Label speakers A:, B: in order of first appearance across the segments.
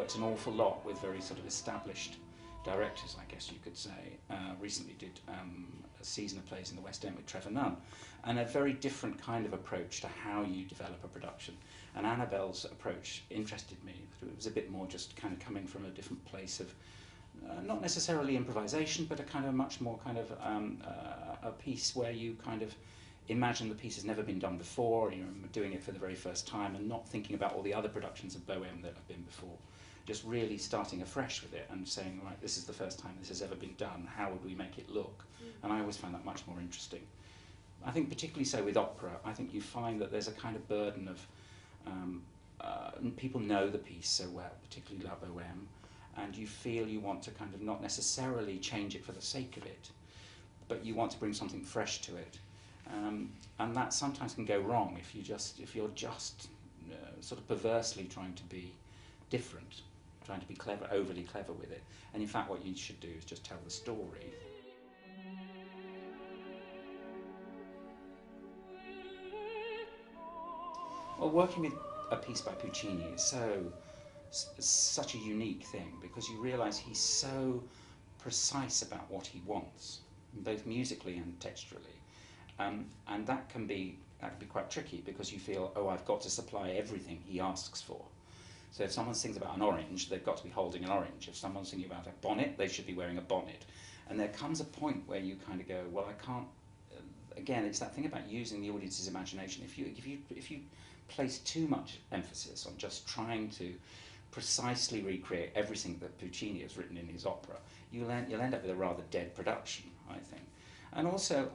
A: worked an awful lot with very sort of established directors, I guess you could say. Recently did a season of plays in the West End with Trevor Nunn, and a very different kind of approach to how you develop a production. And Annabel's approach interested me. It was a bit more just kind of coming from a different place of not necessarily improvisation, but a kind of much more kind of a piece where you kind of imagine the piece has never been done before, and you're doing it for the very first time, and not thinking about all the other productions of Bohème that have been before. Just really starting afresh with it and saying, right, this is the first time this has ever been done, how would we make it look? And I always find that much more interesting. I think particularly so with opera, I think you find that there's a kind of burden of, people know the piece so well, particularly La Bohème, and you feel you want to kind of not necessarily change it for the sake of it, but you want to bring something fresh to it. And that sometimes can go wrong if you're just sort of perversely trying to be different, trying to be clever, overly clever with it. And in fact, what you should do is just tell the story. Well, working with a piece by Puccini is such a unique thing, because you realise he's so precise about what he wants, both musically and texturally. And that can be quite tricky, because you feel, oh, I've got to supply everything he asks for. So if someone sings about an orange, they've got to be holding an orange. If someone's singing about a bonnet, they should be wearing a bonnet. And there comes a point where you kind of go, well, I can't. Again, it's that thing about using the audience's imagination. If you place too much emphasis on just trying to precisely recreate everything that Puccini has written in his opera, you'll end up with a rather dead production, I think. And also,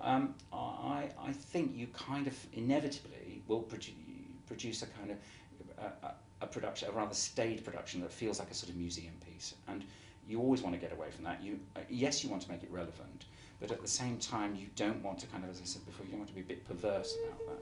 A: I think you kind of inevitably will produce a kind of a production, a rather staid production that feels like a sort of museum piece. And you always want to get away from that. Yes, you want to make it relevant, but at the same time, you don't want to kind of, as I said before, you don't want to be a bit perverse about that.